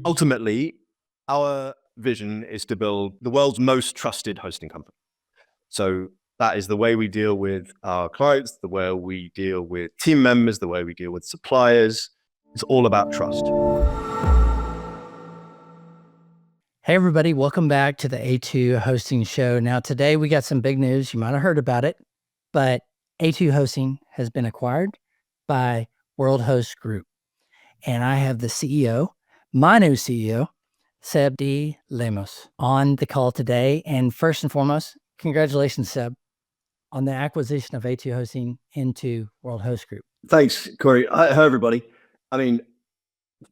Ultimately, our vision is to build the world's most trusted hosting company. So that is the way we deal with our clients, the way we deal with team members, the way we deal with suppliers. It's all about trust. Hey everybody, welcome back to the A2 Hosting Show. Now today we got some big news. You might have heard about it, but A2 Hosting has been acquired by World Host Group. And I have the CEO, my new CEO, Seb de Lemos, on the call today. And first and foremost, congratulations, Seb, on the acquisition of A2 Hosting into World Host Group. Thanks, Cory. Hi, everybody. I mean,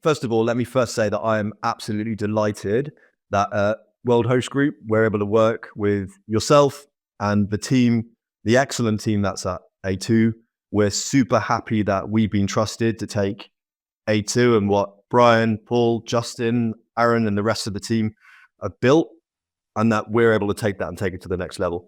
first of all, let me first say that I am absolutely delighted that World Host Group, we're able to work with yourself and the team, the excellent team that's at A2. We're super happy that we've been trusted to take A2 and what Brian, Paul, Justin, Aaron, and the rest of the team have built, and that we're able to take that and take it to the next level.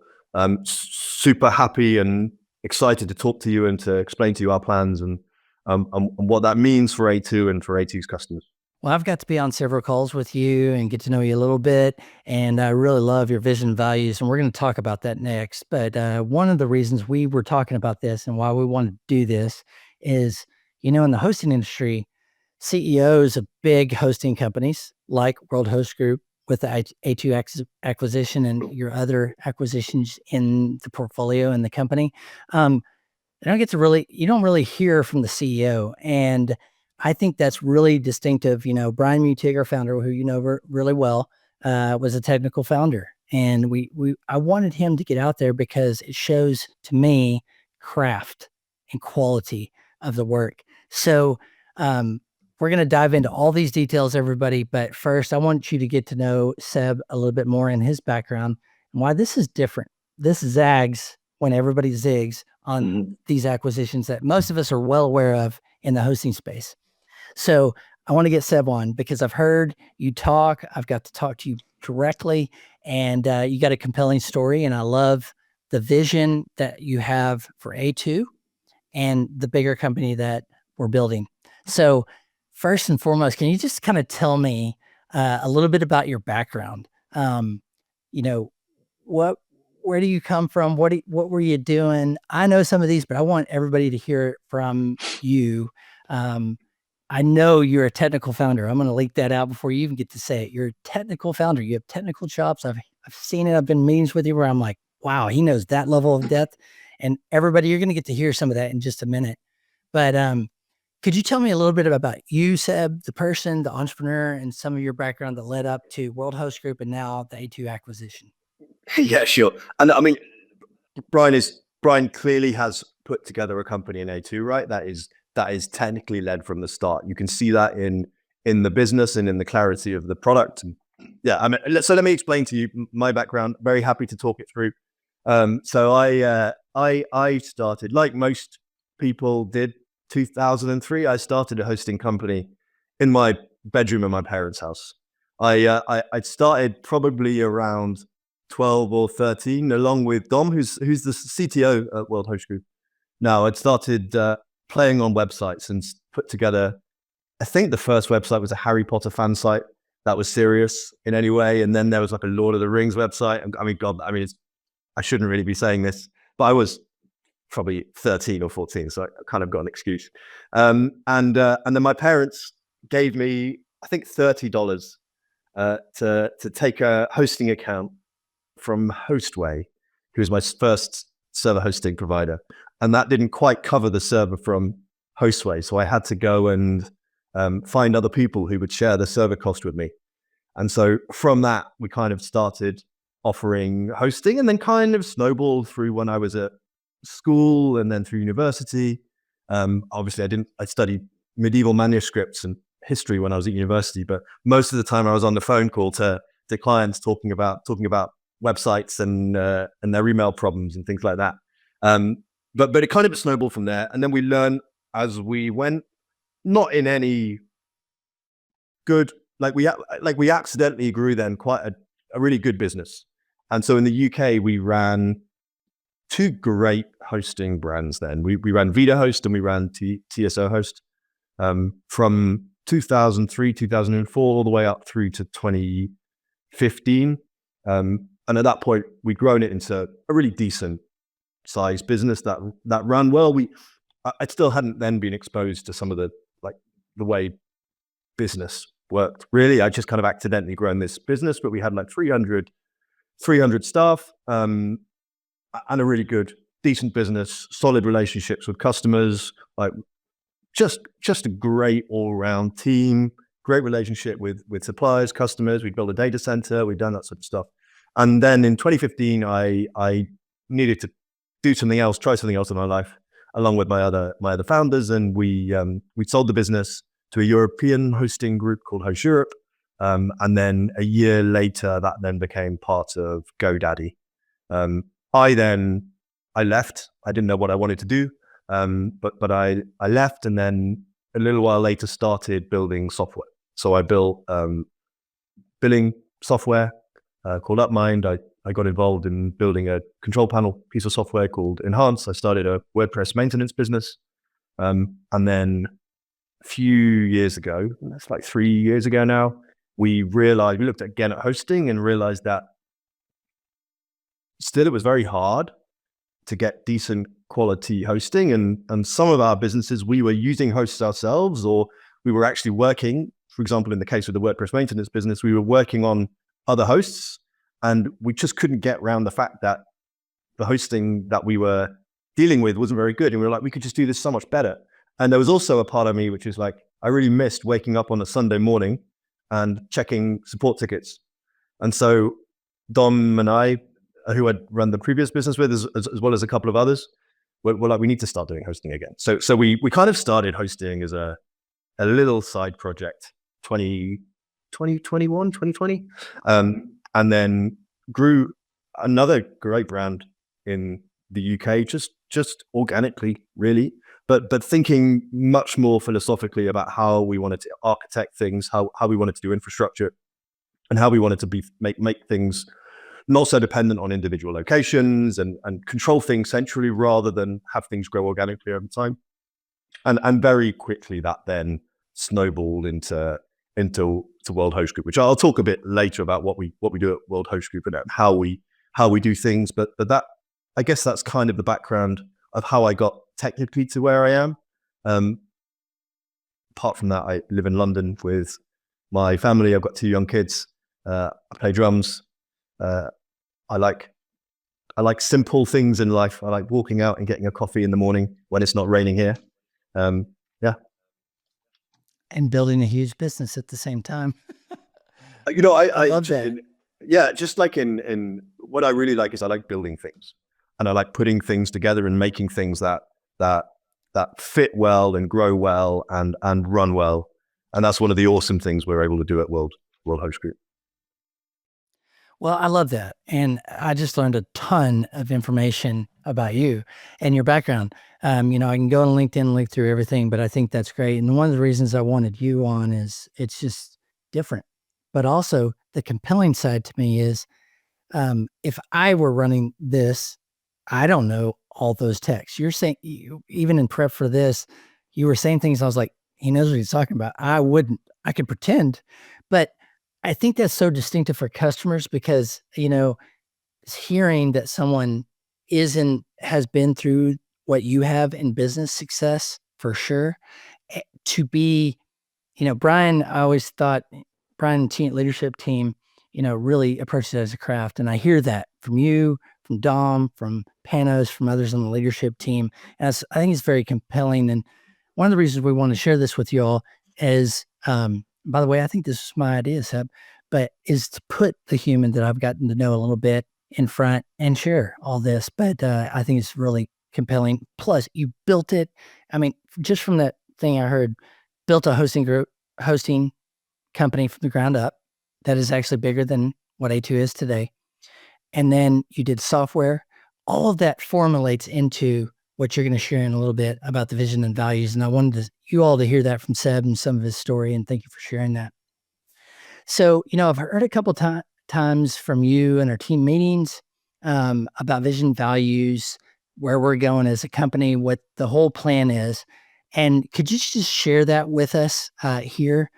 Super happy and excited to talk to you and to explain to you our plans and what that means for A2 and for A2's customers. Well, I've got to be on several calls with you and get to know you a little bit, and I really love your vision and values, and we're going to talk about that next. But one of the reasons we were talking about this and why we wanted to do this is, you know, in the hosting industry, CEOs of big hosting companies like World Host Group with the A2 acquisition and your other acquisitions in the portfolio and the company, you don't really hear from the CEO. And I think that's really distinctive. You know, Brian Mutig, our founder, who you know really well, was a technical founder. And I wanted him to get out there because it shows to me craft and quality of the work. So we're going to dive into all these details, everybody. But first, I want you to get to know Seb a little bit more in his background and why this is different. This zags when everybody zigs on these acquisitions that most of us are well aware of in the hosting space. So I want to get Seb on because I've heard you talk. I've got to talk to you directly, and you got a compelling story. And I love the vision that you have for A2 and the bigger company that we're building. So first and foremost, can you just kind of tell me a little bit about your background? You know, where do you come from? What were you doing? I know some of these, but I want everybody to hear it from you. I know you're a technical founder. I'm going to leak that out before you even get to say it. You're a technical founder. You have technical chops. I've seen it. I've been in meetings with you where I'm like, wow, he knows that level of depth. And everybody, you're going to get to hear some of that in just a minute. But could you tell me a little bit about you, Seb, the person, the entrepreneur, and some of your background that led up to World Host Group and now the A2 acquisition? Yeah, sure. And I mean, Brian clearly has put together a company in A2, right? That is technically led from the start. You can see that in the business and in the clarity of the product. And yeah, I mean, so let me explain to you my background. Very happy to talk it through. So I started, like most people did, 2003. I started a hosting company in my bedroom in my parents' house. I started probably around 12 or 13, along with Dom, who's the CTO at World Host Group. Now, I'd started playing on websites and put together, I think the first website was a Harry Potter fan site that was serious in any way. And then there was like a Lord of the Rings website. I shouldn't really be saying this, but I was probably 13 or 14, so I kind of got an excuse. And then my parents gave me, I think, $30 to take a hosting account from Hostway, who was my first server hosting provider. And that didn't quite cover the server from Hostway. So I had to go and find other people who would share the server cost with me. And so from that, we kind of started offering hosting, and then kind of snowballed through when I was at school and then through university. Obviously, I studied medieval manuscripts and history when I was at university, but most of the time I was on the phone call to clients talking about websites and their email problems and things like that. But it kind of snowballed from there. And then we learned as we went, not in any good, we accidentally grew then quite a really good business. And so in the UK, we ran two great hosting brands then. We ran VitaHost and we ran TSO Host from 2003, 2004, all the way up through to 2015. And at that point, we'd grown it into a really decent sized business that ran well. I still hadn't then been exposed to some of the way business worked. Really, I just kind of accidentally grown this business, but we had like 300 staff, and a really good, decent business, solid relationships with customers, like just a great all-round team, great relationship with suppliers, customers. We'd built a data center, we'd done that sort of stuff. And then in 2015, I needed to do something else, try something else in my life, along with my other founders, and we sold the business to a European hosting group called Host Europe. And then a year later, that then became part of GoDaddy. I left. I didn't know what I wanted to do, but I left, and then a little while later started building software. So I built billing software called Upmind. I got involved in building a control panel piece of software called Enhance. I started a WordPress maintenance business. And then a few years ago, that's like 3 years ago now, we looked again at hosting and realized that still it was very hard to get decent quality hosting. And some of our businesses, we were using hosts ourselves, or we were actually working, for example, in the case of the WordPress maintenance business, we were working on other hosts, and we just couldn't get around the fact that the hosting that we were dealing with wasn't very good. And we were like, we could just do this so much better. And there was also a part of me which is like, I really missed waking up on a Sunday morning and checking support tickets. And so Dom and I, who I'd run the previous business with, as well as a couple of others, were like, we need to start doing hosting again. So we kind of started hosting as a little side project, 2020, and then grew another great brand in the UK, just organically, really, but thinking much more philosophically about how we wanted to architect things, how we wanted to do infrastructure, and how we wanted to make things not so dependent on individual locations, and control things centrally rather than have things grow organically over time. And very quickly that then snowballed into World Host Group, which I'll talk a bit later about what we do at World Host Group and how we do things. But that, I guess that's kind of the background of how I got technically to where I am. Apart from that, I live in London with my family. I've got 2 young kids. I play drums. I like simple things in life. I like walking out and getting a coffee in the morning when it's not raining here. Yeah. And building a huge business at the same time. I love that. Yeah, just like in what I really like is I like building things, and I like putting things together and making things that fit well and grow well and run well. And that's one of the awesome things we're able to do at World Host Group. Well, I love that. And I just learned a ton of information about you and your background. I can go on LinkedIn and look through everything, but I think that's great. And one of the reasons I wanted you on is it's just different. But also the compelling side to me is if I were running this, I don't know all those texts. You're saying, even in prep for this, you were saying things. I was like, he knows what he's talking about. I could pretend, but I think that's so distinctive for customers because, hearing that someone has been through what you have in business success for sure, to be, Brian, I always thought Brian and leadership team, really approached it as a craft. And I hear that from you, from Dom, from Panos, from others on the leadership team. And I think it's very compelling. And one of the reasons we want to share this with you all is, by the way, I think this is my idea, Seb, but is to put the human that I've gotten to know a little bit in front and share all this. But I think it's really compelling. Plus, you built it. I mean, just from that thing I heard, built a hosting company from the ground up that is actually bigger than what A2 is today. And then you did software. All of that formulates into what you're going to share in a little bit about the vision and values. And I wanted you all to hear that from Seb and some of his story. And thank you for sharing that. So, I've heard a couple times from you in our team meetings about vision, values, where we're going as a company, what the whole plan is. And could you just share that with us here?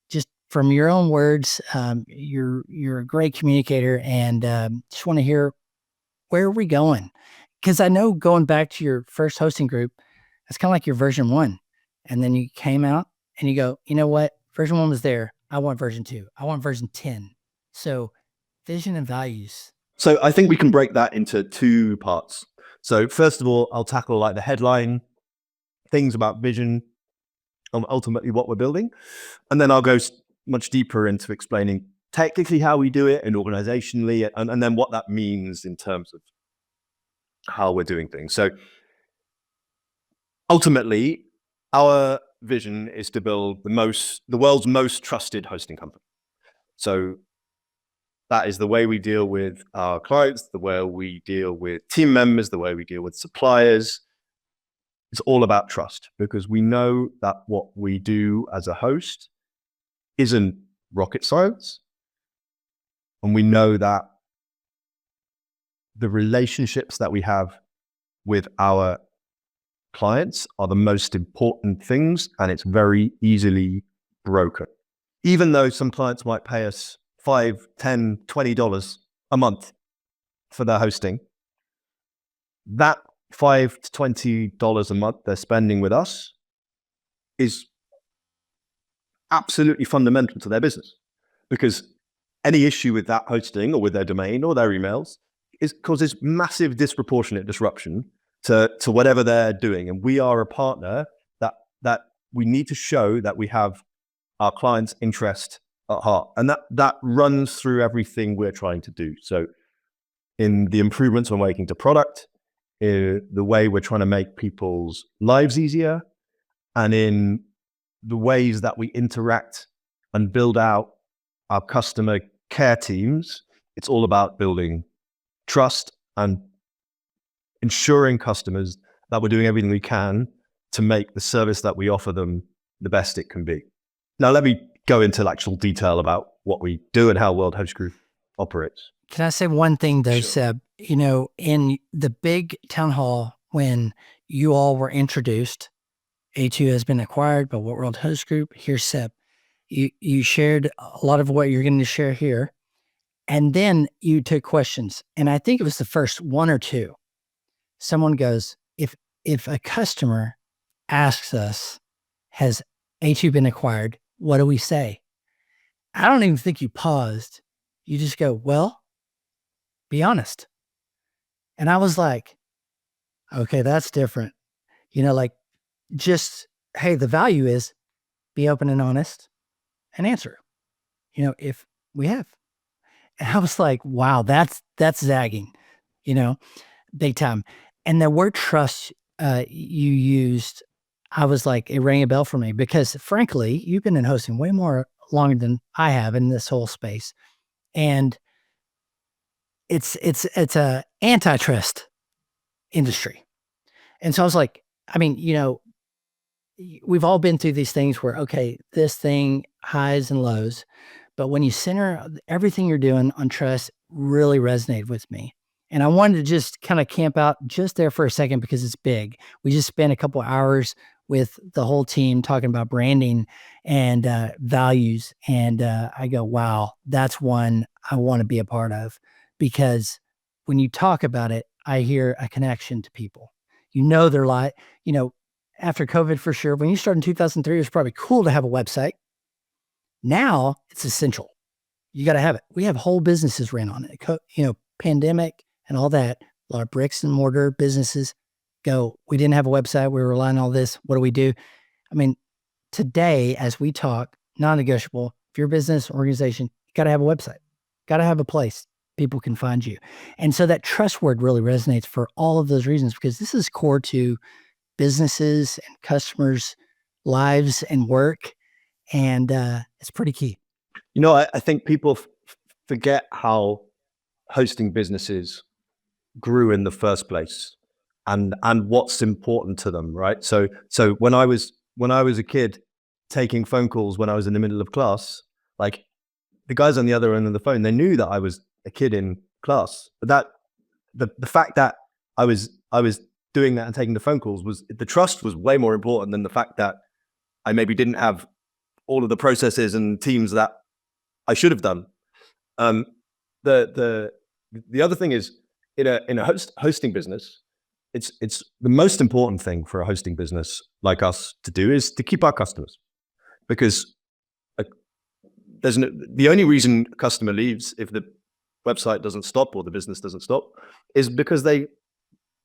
Just from your own words, you're a great communicator, and just want to hear, where are we going? Because I know, going back to your first hosting group, it's kind of like your version 1. And then you came out and you go, you know what? Version 1 was there. I want version 2. I want version 10. So vision and values. So I think we can break that into 2 parts. So first of all, I'll tackle like the headline things about vision and ultimately what we're building. And then I'll go much deeper into explaining technically how we do it and organizationally, and then what that means in terms of how we're doing things. So ultimately, our vision is to build the world's most trusted hosting company. So that is the way we deal with our clients, the way we deal with team members, the way we deal with suppliers. It's all about trust, because we know that what we do as a host isn't rocket science. And we know that the relationships that we have with our clients are the most important things, and it's very easily broken. Even though some clients might pay us $5, $10, $20 a month for their hosting, that $5 to $20 a month they're spending with us is absolutely fundamental to their business, because any issue with that hosting or with their domain or their emails causes massive disproportionate disruption to whatever they're doing. And we are a partner that we need to show that we have our clients' interest at heart. And that runs through everything we're trying to do. So in the improvements we're making to product, in the way we're trying to make people's lives easier, and in the ways that we interact and build out our customer care teams, it's all about building trust and ensuring customers that we're doing everything we can to make the service that we offer them the best it can be. Now, let me go into actual detail about what we do and how World Host Group operates. Can I say one thing though, Sure. Seb? You know, in the big town hall, when you all were introduced, A2 has been acquired by World Host Group. Here's Seb. You shared a lot of what you're going to share here. And then you took questions. And I think it was the first 1 or 2. Someone goes, if a customer asks us, has A2 been acquired? What do we say? I don't even think you paused. You just go, well, be honest. And I was like, okay, that's different. You know, like, just, hey, the value is be open and honest and answer, you know, if we have. And I was like, wow, that's zagging, you know, big time. And the word trust you used, I was like, it rang a bell for me, because frankly, you've been in hosting way more longer than I have in this whole space. And it's a antitrust industry. And so I was like, I mean, you know, we've all been through these things where, okay, this thing highs and lows, but when you center everything you're doing on trust, really resonated with me. And I wanted to just kind of camp out just there for a second, because it's big. We just spent a couple of hours with the whole team talking about branding and values. And I go, wow, that's one I want to be a part of, because when you talk about it, I hear a connection to people. You know, they're like, you know, after COVID, for sure. When you started in 2003, it was probably cool to have a website. Now it's essential. You got to have it. We have whole businesses ran on it. You know, pandemic and all that, a lot of bricks and mortar businesses go, we didn't have a website. We were relying on all this. What do we do? I mean, today, as we talk, non-negotiable. If you're a business organization, you got to have a website, got to have a place people can find you. And so that trust word really resonates for all of those reasons, because this is core to businesses and customers' lives and work. And it's pretty key. You know, I think people forget how hosting businesses grew in the first place, and what's important to them, right? So when I was a kid taking phone calls when I was in the middle of class, like, the guys on the other end of the phone, they knew that I was a kid in class, but that the fact that I was doing that and taking the phone calls was the trust was way more important than the fact that I maybe didn't have all of the processes and teams that I should have done. The other thing is in a hosting business, it's the most important thing for a hosting business like us to do is to keep our customers, because the only reason a customer leaves if the website doesn't stop or the business doesn't stop is because they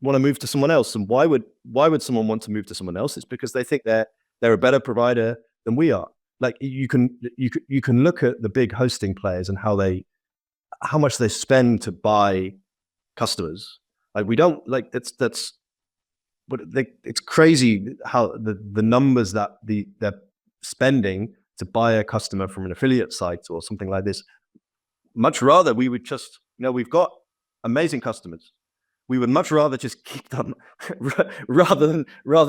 want to move to someone else. And why would someone want to move to someone else? It's because they think they're a better provider than we are. Like you can look at the big hosting players and how much they spend to buy customers. Like we don't like but it's crazy how the numbers that they're spending to buy a customer from an affiliate site or something like this. Much rather we would just, we've got amazing customers. We would much rather just keep them rather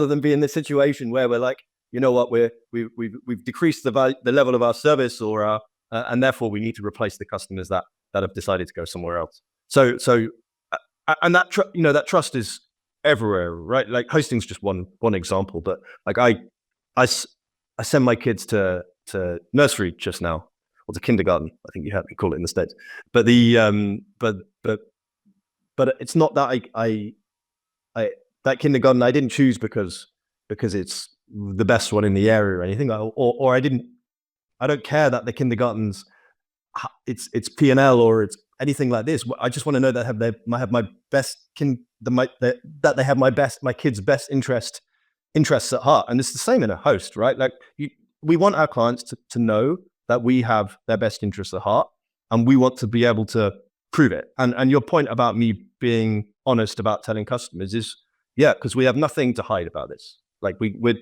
than be in this situation where we're like, you know what, we've decreased the level of our service or and therefore we need to replace the customers that have decided to go somewhere else. So and that that trust is everywhere, right? Like hosting's just one example, but like I send my kids to nursery just now, or to kindergarten, I think you call it in the States. But but it's not that I that kindergarten I didn't choose because it's the best one in the area or anything, or I don't care that the kindergarten's it's P&L or it's anything like this. I just want to know that they have my best that they have my kids' best interests at heart. And it's the same in a host, right? Like we want our clients to know that we have their best interests at heart, and we want to be able to prove it. And your point about me being honest about telling customers is, yeah, because we have nothing to hide about this. Like we're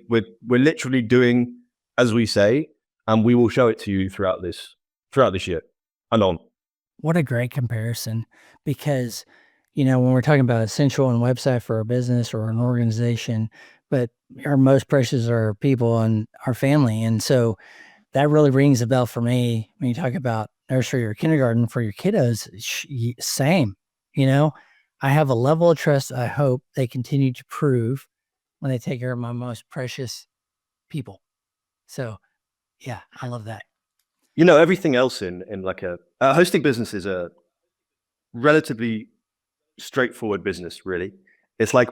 literally doing as we say, and we will show it to you throughout this year and on. What a great comparison, because, when we're talking about essential and website for a business or an organization, but our most precious are people and our family. And so that really rings a bell for me when you talk about nursery or kindergarten for your kiddos. Same, I have a level of trust I hope they continue to prove when they take care of my most precious people. So yeah, I love that. Everything else in like a hosting business is a relatively straightforward business, really. It's like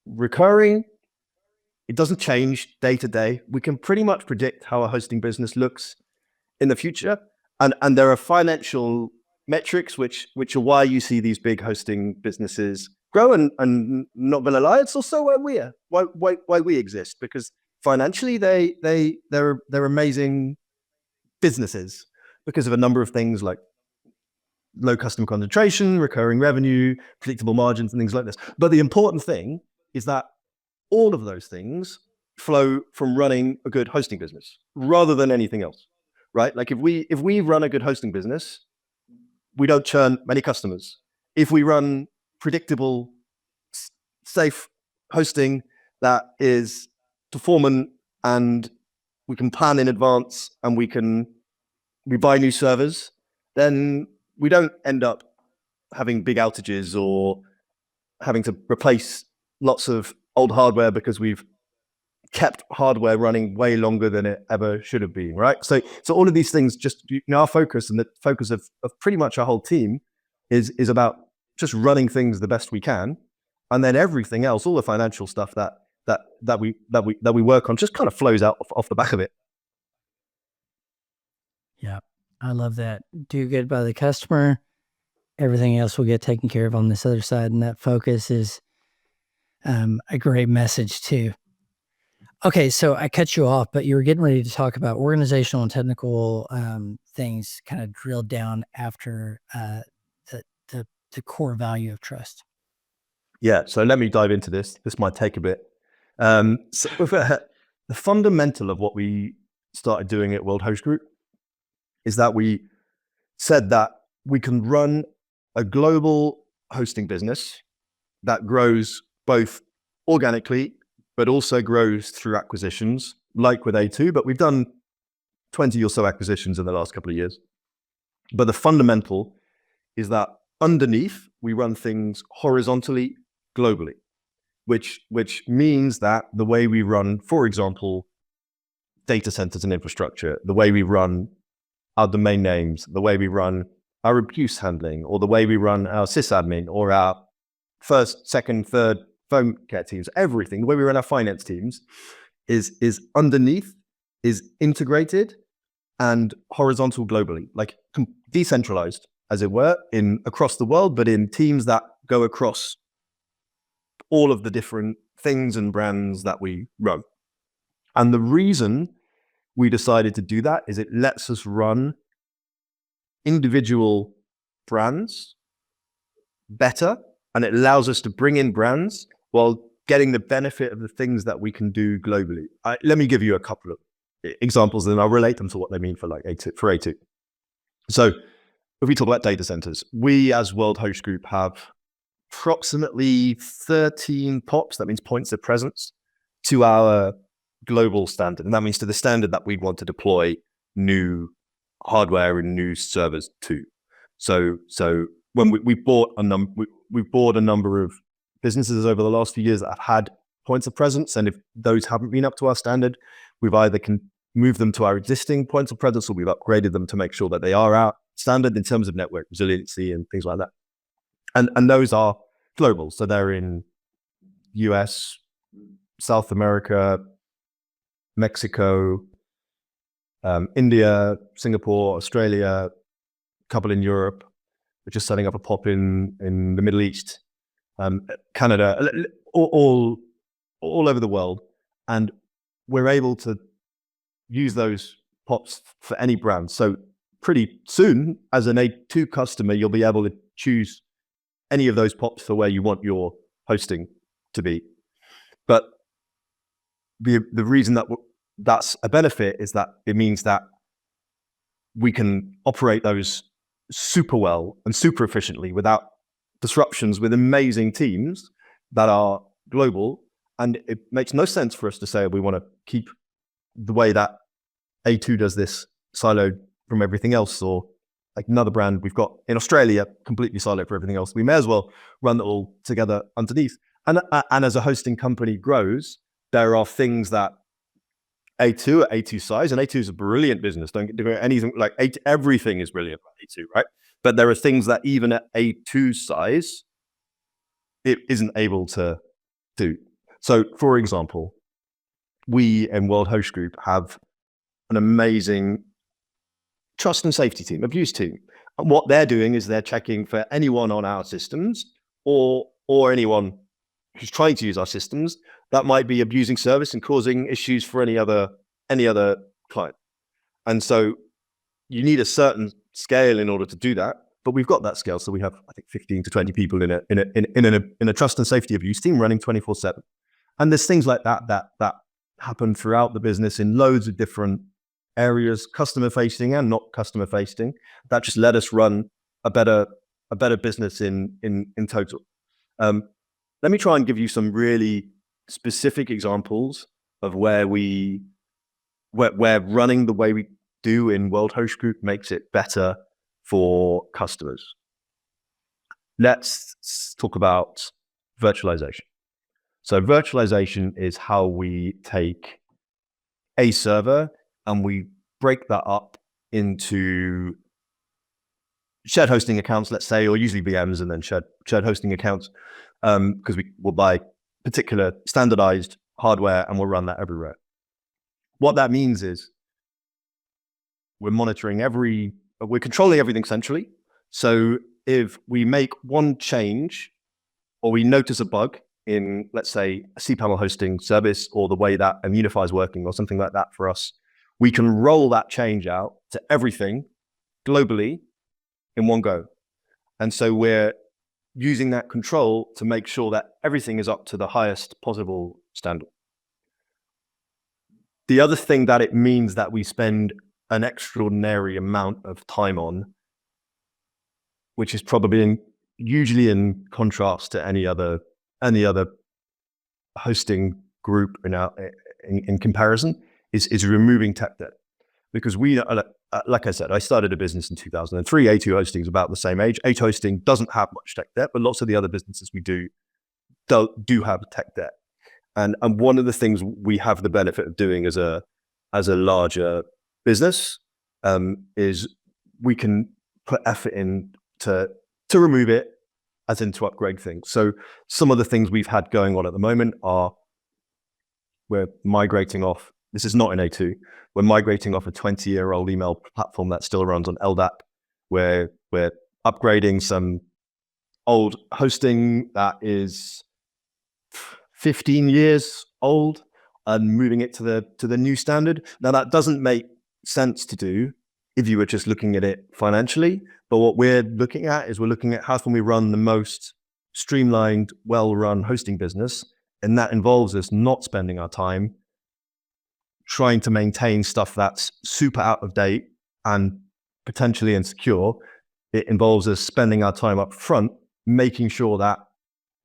recurring. It doesn't change day to day. We can pretty much predict how a hosting business looks in the future. And there are financial metrics, which are why you see these big hosting businesses grow. And not gonna lie, it's also why we exist, because financially they're amazing businesses because of a number of things like low customer concentration, recurring revenue, predictable margins, and things like this. But the important thing is that all of those things flow from running a good hosting business rather than anything else, right? Like if we run a good hosting business, we don't churn many customers. If we run predictable, safe hosting that is performant, and we can plan in advance, and we buy new servers, then we don't end up having big outages or having to replace lots of old hardware because we've kept hardware running way longer than it ever should have been, right? So all of these things, just our focus and the focus of pretty much our whole team is about just running things the best we can, and then everything else, all the financial stuff that we work on, just kind of flows out off the back of it. Yeah, I love that. Do good by the customer. Everything else will get taken care of on this other side, and that focus is a great message too. Okay, so I cut you off, but you were getting ready to talk about organizational and technical things, kind of drilled down after the core value of trust. Yeah, so let me dive into this. This might take a bit. So the fundamental of what we started doing at World Host Group is that we said that we can run a global hosting business that grows both organically, but also grows through acquisitions, like with A2, but we've done 20 or so acquisitions in the last couple of years. But the fundamental is that underneath, we run things horizontally, globally. which means that the way we run, for example, data centers and infrastructure, the way we run our domain names, the way we run our abuse handling, or the way we run our sysadmin, or our first, second, third phone care teams, everything, the way we run our finance teams is underneath, is integrated and horizontal globally, like decentralized, as it were, across the world, but in teams that go across all of the different things and brands that we run. And the reason we decided to do that is it lets us run individual brands better, and it allows us to bring in brands while getting the benefit of the things that we can do globally. Let me give you a couple of examples, and then I'll relate them to what they mean for A2. So if we talk about data centers, we as World Host Group have approximately 13 POPs, that means points of presence, to our global standard. And that means to the standard that we want to deploy new hardware and new servers to. So when we bought a number of businesses over the last few years that have had points of presence, and if those haven't been up to our standard, we've either can move them to our existing points of presence, or we've upgraded them to make sure that they are our standard in terms of network resiliency and things like that. And those are global. So they're in US, South America, Mexico, India, Singapore, Australia, a couple in Europe. We're just setting up a POP in the Middle East, Canada, all over the world. And we're able to use those POPs for any brand. So pretty soon, as an A2 customer, you'll be able to choose any of those POPs for where you want your hosting to be. But the reason that's a benefit is that it means that we can operate those super well and super efficiently without disruptions, with amazing teams that are global. And it makes no sense for us to say we want to keep the way that A2 does this siloed from everything else, or like another brand we've got in Australia completely siloed for everything else. We may as well run it all together underneath. And as a hosting company grows, there are things that A2 at A2 size, and A2 is a brilliant business. Don't get anything like everything is brilliant at A2, right? But there are things that even at A2 size, it isn't able to do. So, for example, we in World Host Group have an amazing trust and safety team, abuse team. And what they're doing is they're checking for anyone on our systems or anyone who's trying to use our systems that might be abusing service and causing issues for any other client. And so you need a certain scale in order to do that. But we've got that scale. So we have, I think, 15 to 20 people in a trust and safety abuse team running 24/7. And there's things like that happen throughout the business in loads of different areas, customer facing and not customer facing, that just let us run a better business in total. Let me try and give you some really specific examples of where running the way we do in World Host Group makes it better for customers. Let's talk about virtualization. So virtualization is how we take a server and we break that up into shared hosting accounts, let's say, or usually VMs and then shared hosting accounts, because we will buy particular standardized hardware and we'll run that everywhere. What that means is we're controlling everything centrally. So if we make one change or we notice a bug in, let's say, a cPanel hosting service or the way that Immunify is working or something like that for us, we can roll that change out to everything globally in one go. And so we're using that control to make sure that everything is up to the highest possible standard. The other thing that it means that we spend an extraordinary amount of time on, which is probably usually in contrast to any other hosting group in comparison, is removing tech debt. Because we, like I said, I started a business in 2003. A2 hosting is about the same age. A2 hosting doesn't have much tech debt, but lots of the other businesses we do do have tech debt. And one of the things we have the benefit of doing as a larger business is we can put effort in to remove it, as in to upgrade things. So some of the things we've had going on at the moment are we're migrating off. This is not in A2. We're migrating off a 20-year-old email platform that still runs on LDAP. We're upgrading some old hosting that is 15 years old and moving it to the new standard. Now that doesn't make sense to do if you were just looking at it financially, but what we're looking at is we're looking at how can we run the most streamlined, well-run hosting business, and that involves us not spending our time trying to maintain stuff that's super out of date and potentially insecure. It involves us spending our time up front making sure that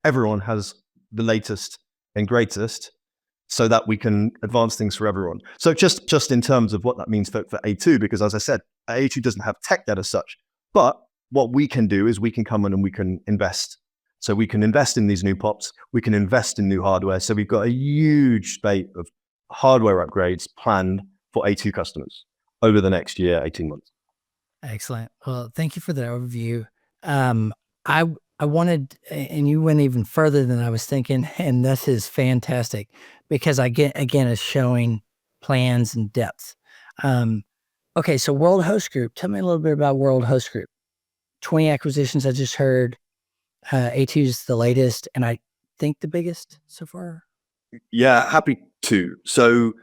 everyone has the latest and greatest so that we can advance things for everyone. So just in terms of what that means for A2, because as I said, A2 doesn't have tech debt as such, but what we can do is we can come in and we can invest. So we can invest in these new POPs, we can invest in new hardware. So we've got a huge spate of hardware upgrades planned for A2 customers over the next year, 18 months. Excellent. Well, thank you for the overview. I wanted, and you went even further than I was thinking, and this is fantastic because again, it's showing plans and depth. Okay, so World Host Group. Tell me a little bit about World Host Group. 20 acquisitions I just heard. A2 is the latest, and I think the biggest so far. Yeah, happy to. So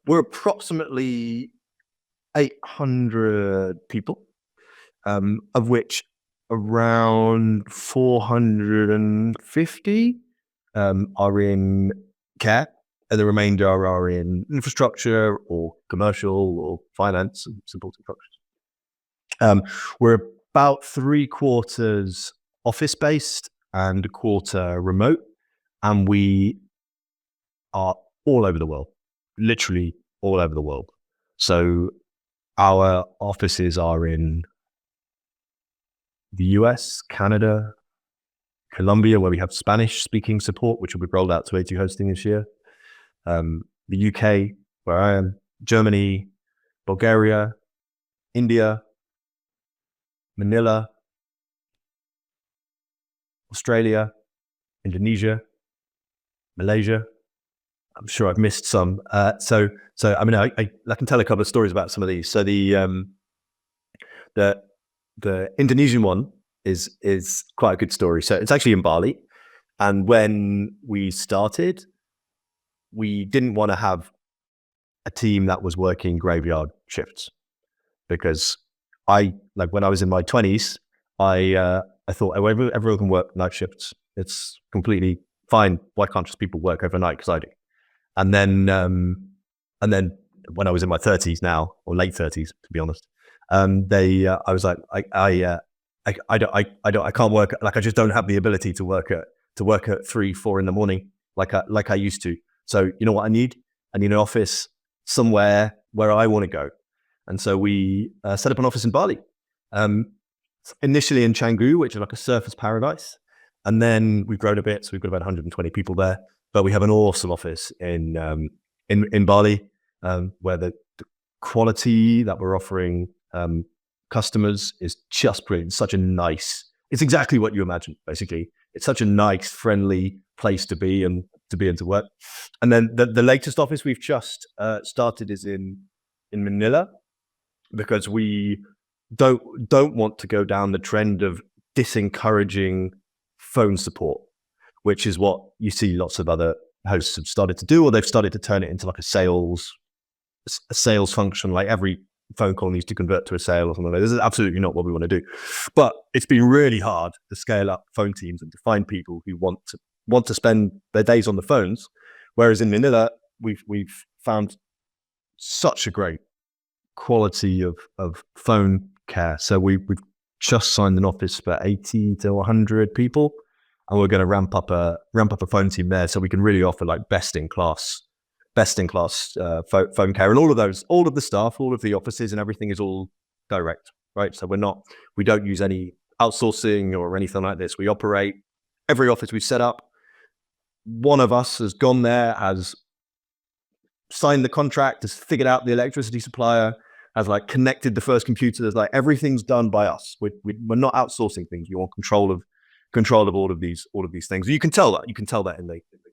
we're approximately 800 people, of which around 450 are in care, and the remainder are in infrastructure or commercial or finance and supporting functions. We're about 3/4 office-based and 1/4 remote, and we are all over the world, literally all over the world. So our offices are in the US, Canada, Colombia, where we have Spanish-speaking support, which will be rolled out to A2 hosting this year. The UK, where I am, Germany, Bulgaria, India, Manila, Australia, Indonesia, Malaysia. I'm sure I've missed some. So I mean, I can tell a couple of stories about some of these. So the Indonesian one is quite a good story. So it's actually in Bali, and when we started, we didn't want to have a team that was working graveyard shifts because when I was in my 20s, I thought, oh, everyone can work night shifts. It's completely fine. Why can't just people work overnight? Because I do. And then when I was in my 30s now, or late 30s, to be honest, I was like, I can't work. Like, I just don't have the ability to work at 3, 4 in the morning like I used to. So you know what I need? I need an office somewhere where I want to go. And so we set up an office in Bali, initially in Canggu, which is like a surfer's paradise. And then we've grown a bit. So we've got about 120 people there. But we have an awesome office in Bali, where the quality that we're offering customers is just brilliant. It's exactly what you imagine, basically. It's such a nice, friendly place to be and to work. And then the latest office we've just started is in Manila, because we don't want to go down the trend of disencouraging phone support, which is what you see lots of other hosts have started to do, or they've started to turn it into like a sales function, like every phone call needs to convert to a sale or something like that. This is absolutely not what we want to do. But it's been really hard to scale up phone teams and to find people who want to spend their days on the phones. Whereas in Manila, we've found such a great quality of phone care. So we've just signed an office for 80 to 100 people, and we're going to ramp up a phone team there, so we can really offer like best in class phone care. And all of the staff, all of the offices and everything is all direct, right? So we don't use any outsourcing or anything like this. We operate every office we've set up. one of us has gone there, has signed the contract, has figured out the electricity supplier, has like connected the first computers. Like everything's done by us. We're not outsourcing things. We want control of all of these things. You can tell that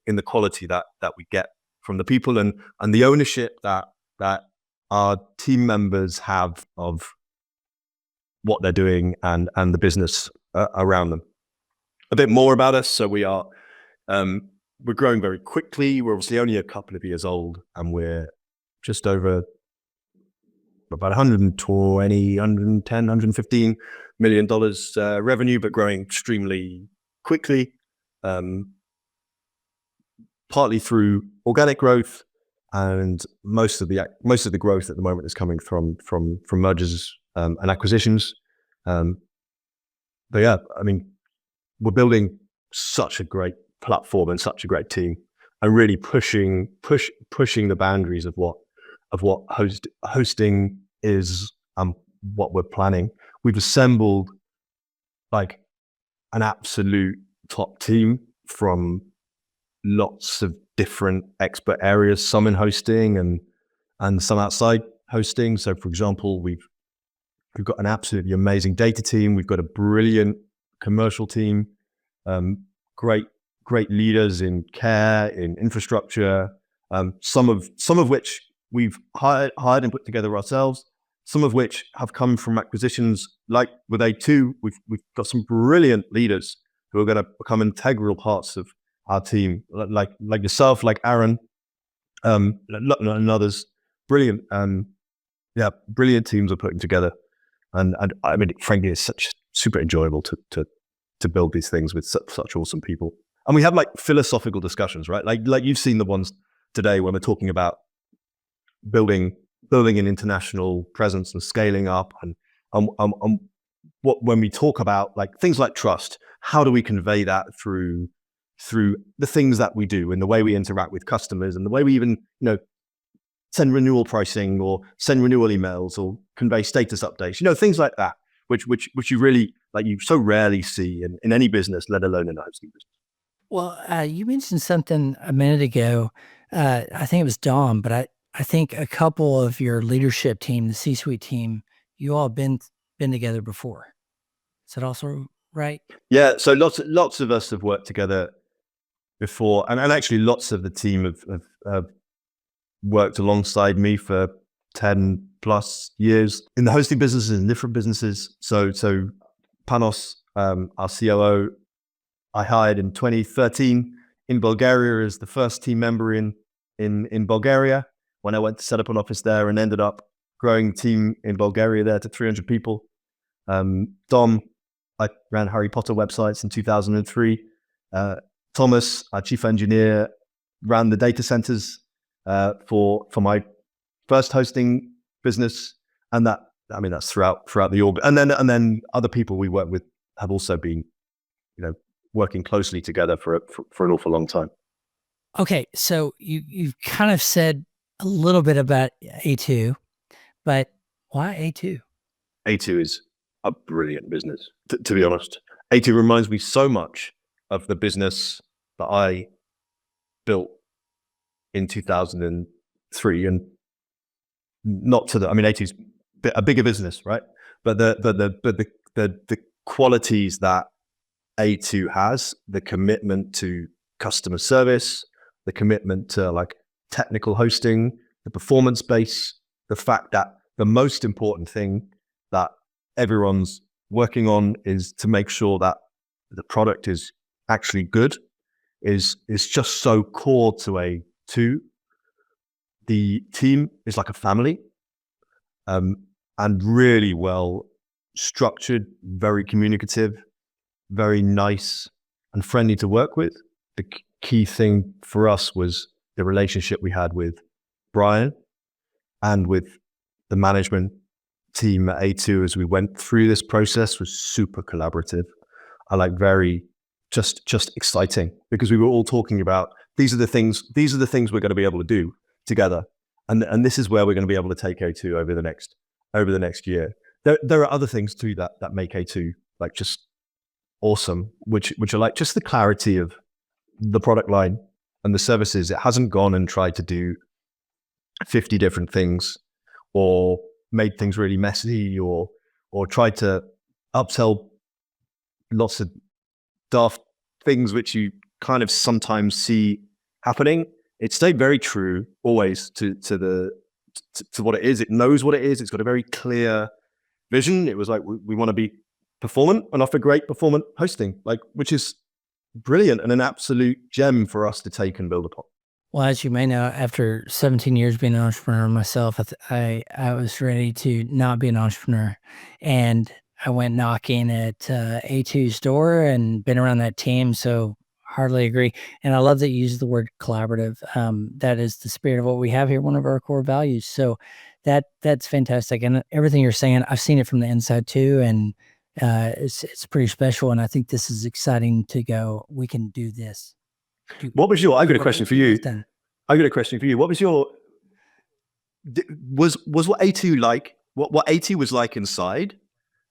in the quality that we get from the people and the ownership that our team members have of what they're doing and the business around them. A bit more about us. So we're growing very quickly. We're obviously only a couple of years old, and we're just over about 120, 110, 115 million dollars revenue, but growing extremely quickly, partly through organic growth, and most of the growth at the moment is coming from mergers and acquisitions. But yeah, I mean, we're building such a great platform and such a great team, and really pushing the boundaries of what hosting is, what we're planning. We've assembled like an absolute top team from lots of different expert areas, some in hosting and some outside hosting. So for example, we've got an absolutely amazing data team. We've got a brilliant commercial team, great leaders in care, in infrastructure, some of which we've hired and put together ourselves, some of which have come from acquisitions. Like with A2, we've got some brilliant leaders who are going to become integral parts of our team, like yourself, like Aaron, and others. Brilliant, brilliant teams are putting together, and I mean, frankly, it's such super enjoyable to build these things with such awesome people. And we have like philosophical discussions, right? Like you've seen the ones today when we're talking about building an international presence and scaling up, and what when we talk about like things like trust, how do we convey that through the things that we do and the way we interact with customers and the way we even send renewal pricing or send renewal emails or convey status updates, things like that, which you really you so rarely see in any business, let alone in a hosting business. Well, you mentioned something a minute ago. I think it was Dom, but I think a couple of your leadership team, the C-suite team, you all been together before. Is that also right? Yeah. So lots of us have worked together before, and actually lots of the team have worked alongside me for 10 plus years in the hosting businesses and different businesses. So Panos, our COO, I hired in 2013 in Bulgaria as the first team member in Bulgaria when I went to set up an office there, and ended up growing the team in Bulgaria there to 300 people. Dom, I ran Harry Potter websites in 2003. Thomas, our chief engineer, ran the data centers for my first hosting business, and that's throughout the org. And then other people we work with have also been, working closely together for an awful long time. Okay, so you've kind of said a little bit about A2, but why A2? A2 is a brilliant business, to be honest. A2 reminds me so much of the business that I built in 2003, and not to A2 is a bigger business, right? But the qualities that A2 has, the commitment to customer service, the commitment to technical hosting, the performance base, the fact that the most important thing that everyone's working on is to make sure that the product is actually good, is just so core to A2. The team is like a family, and really well structured, very communicative, very nice and friendly to work with. The key thing for us was the relationship we had with Brian and with the management team at A2 as we went through this process was super collaborative. Very just exciting, because we were all talking about these are the things we're going to be able to do together, and this is where we're going to be able to take A2 over the next year. There are other things too that make A2 just awesome, which are just the clarity of the product line and the services. It hasn't gone and tried to do 50 different things or made things really messy or tried to upsell lots of daft things which you kind of sometimes see happening. It stayed very true always to what it is. It knows what it is. It's got a very clear vision. It was like, we want to be performant and offer great performant hosting, like, which is brilliant and an absolute gem for us to take and build upon. Well, as you may know, after 17 years being an entrepreneur myself, I was ready to not be an entrepreneur. And I went knocking at A2's door and been around that team. So hardly agree. And I love that you use the word collaborative. That is the spirit of what we have here, one of our core values. So that's fantastic. And everything you're saying, I've seen it from the inside too. And it's pretty special. And I think this is exciting to go, we can do this. What was your, I got a question for you. I got a question for you. What was your, was what A2 like, what A2 was like inside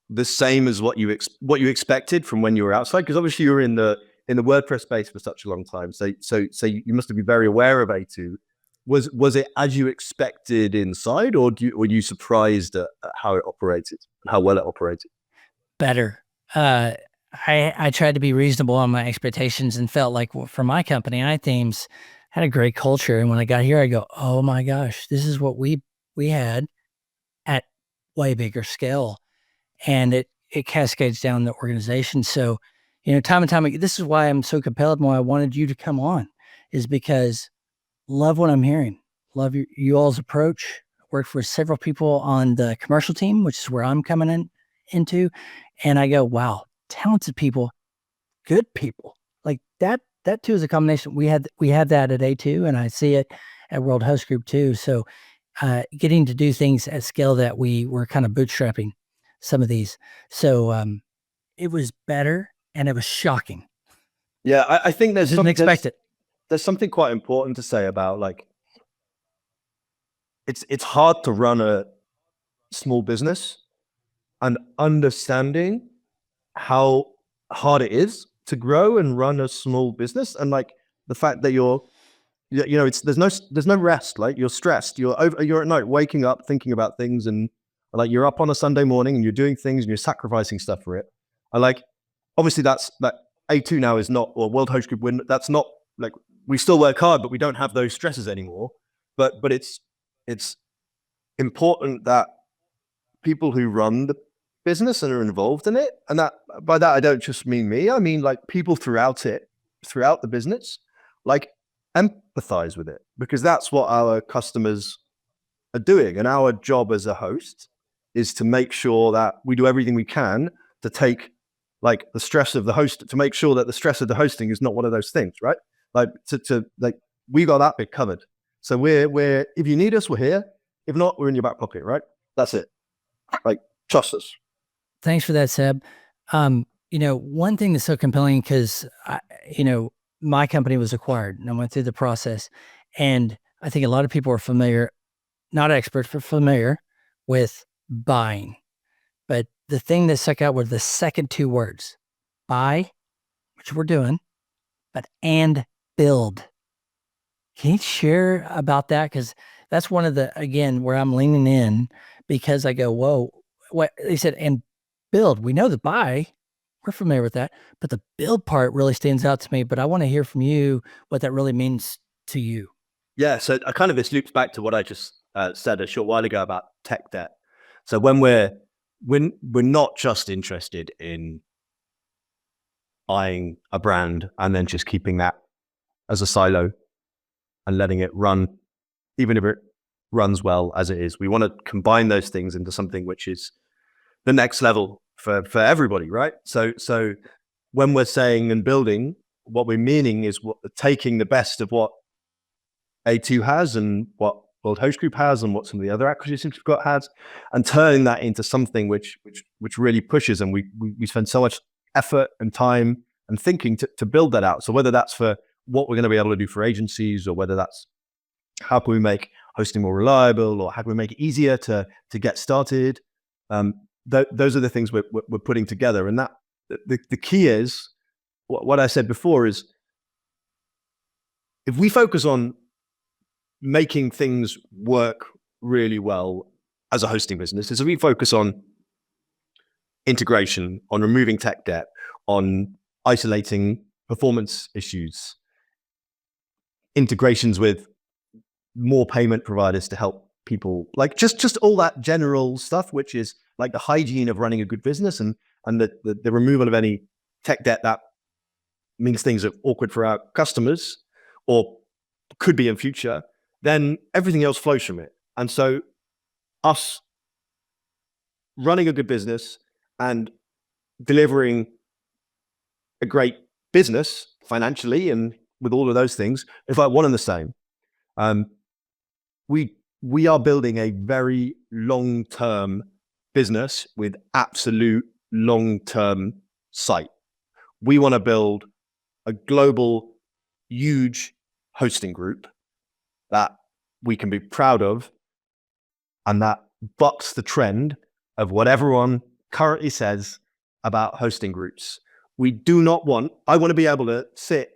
the same as what you expected from when you were outside? Because obviously you were in the WordPress space for such a long time. So you must have been very aware of A2. Was it as you expected inside, or were you surprised at how it operated, how well it operated? Better. I tried to be reasonable on my expectations and felt like for my company, iThemes had a great culture. And when I got here, I go, oh my gosh, this is what we had at way bigger scale. And it cascades down the organization. So, time and time again, this is why I'm so compelled and why I wanted you to come on, is because love what I'm hearing. Love you all's approach. Worked for several people on the commercial team, which is where I'm coming into. And I go, wow, talented people, good people. Like that too is a combination. We had that at A2, and I see it at World Host Group too. So getting to do things at scale that we were kind of bootstrapping some of these. So it was better and it was shocking. Yeah, I think Didn't expect it. There's something quite important to say about, like, it's hard to run a small business, and understanding how hard it is to grow and run a small business, and like the fact that there's no rest. Like, you're stressed, you're at night waking up thinking about things, and like you're up on a Sunday morning and you're doing things and you're sacrificing stuff for it. And like, obviously that A2 now is not, or World Host Group, that's not, like, we still work hard, but we don't have those stresses anymore. But it's important that people who run the business and are involved in it, and that, by that I don't just mean me, I mean like people throughout the business, like, empathize with it, because that's what our customers are doing. And our job as a host is to make sure that we do everything we can to take, like, the stress of the host, to make sure that the stress of the hosting is not one of those things, right? Like, like, we got that bit covered. So we're if you need us, we're here. If not, we're in your back pocket, right? That's it. Like, trust us. Thanks for that, Seb. One thing that's so compelling, because my company was acquired and I went through the process, and I think a lot of people are familiar, not experts, but familiar with buying. But the thing that stuck out were the second two words: buy, which we're doing, and build. Can you share about that? Because that's one of the, again, where I'm leaning in, because I go, whoa, what they said, and build. We know the buy, we're familiar with that, but the build part really stands out to me. But I want to hear from you what that really means to you. Yeah, so this loops back to what I just said a short while ago about tech debt. So when we're not just interested in buying a brand and then just keeping that as a silo and letting it run, even if it runs well as it is. We want to combine those things into something which is the next level for everybody, right? So when we're saying and building, what we're meaning is taking the best of what A2 has and what World Host Group has and what some of the other acquisitions we've got has, and turning that into something which really pushes. And we spend so much effort and time and thinking to build that out. So whether that's for what we're going to be able to do for agencies, or whether that's how can we make hosting more reliable, or how can we make it easier to get started, those are the things we're putting together. And that the key is what I said before is if we focus on making things work really well as a hosting business, is if we focus on integration, on removing tech debt, on isolating performance issues, integrations with more payment providers to help people, like just all that general stuff, which is like the hygiene of running a good business, and the removal of any tech debt that means things are awkward for our customers or could be in future, then everything else flows from it. And so us running a good business and delivering a great business financially and with all of those things, it's like one and the same. We are building a very long-term business with absolute long-term sight. We want to build a global, huge hosting group that we can be proud of, and that bucks the trend of what everyone currently says about hosting groups. We do not want, I want to be able to sit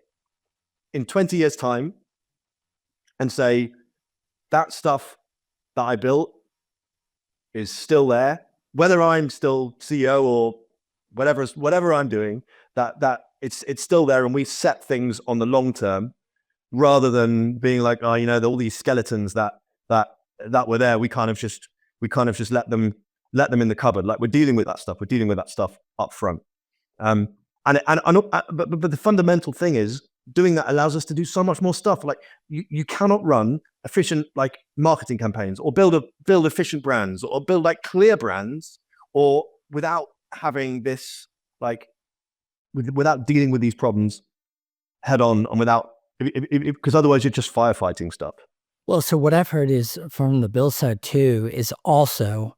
in 20 years' time and say, that stuff that I built is still there, whether I'm still CEO or whatever I'm doing, that it's still there, and we set things on the long term, rather than being like, oh, all these skeletons that were there, we kind of just let them in the cupboard. Like, we're dealing with that stuff up front. But the fundamental thing is, doing that allows us to do so much more stuff. Like, you cannot run efficient like marketing campaigns, or build efficient brands, or build like clear brands, or without having this, like, without dealing with these problems head on, and without, because otherwise you're just firefighting stuff. Well, so what I've heard is from the build side too, is also,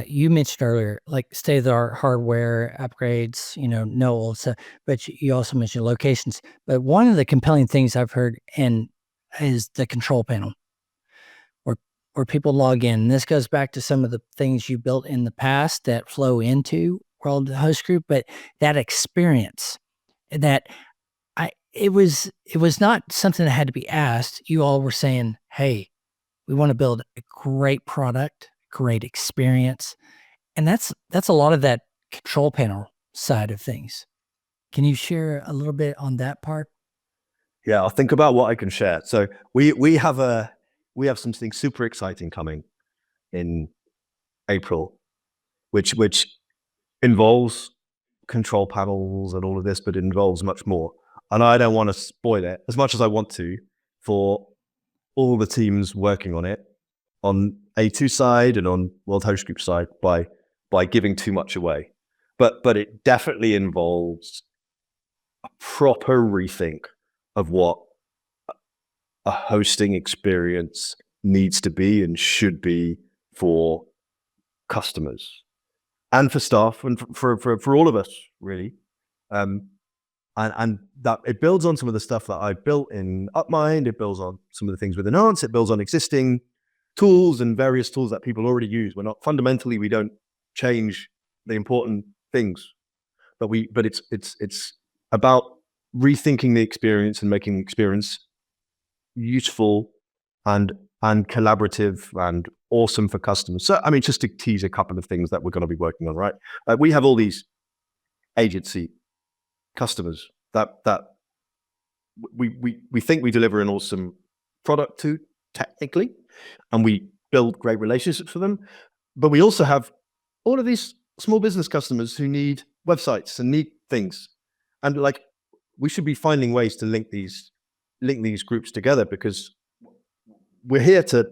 you mentioned earlier, like state-of-the-art hardware upgrades, no old stuff, but you also mentioned locations. But one of the compelling things I've heard is the control panel, where people log in. And this goes back to some of the things you built in the past that flow into World Host Group, but that experience, that it was not something that had to be asked. You all were saying, hey, we want to build a great product, great experience. And that's a lot of that control panel side of things. Can you share a little bit on that part? Yeah, I'll think about what I can share. So we have something super exciting coming in April, which involves control panels and all of this, but it involves much more. And I don't want to spoil it as much as I want to for all the teams working on it, on A2 side and on World Host Group side, by giving too much away. But it definitely involves a proper rethink of what a hosting experience needs to be and should be for customers and for staff and for all of us, really. And that it builds on some of the stuff that I built in Upmind. It builds on some of the things with Enhance. It builds on existing tools and various tools that people already use. We don't change the important things, but it's about rethinking the experience and making the experience useful and collaborative and awesome for customers. So, I mean, just to tease a couple of things that we're going to be working on, right? We have all these agency customers that we think we deliver an awesome product to technically, and we build great relationships for them. But we also have all of these small business customers who need websites and need things, and like, we should be finding ways to link these groups together, because we're here to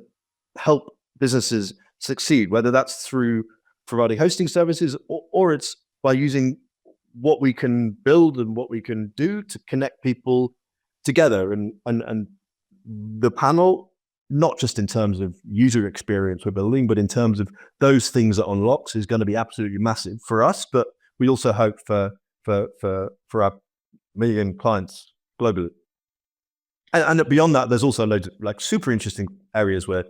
help businesses succeed, whether that's through providing hosting services or it's by using what we can build and what we can do to connect people together. And the panel, not just in terms of user experience we're building, but in terms of those things that unlocks, is going to be absolutely massive for us. But we also hope for our million clients globally. And beyond that, there's also loads of like super interesting areas where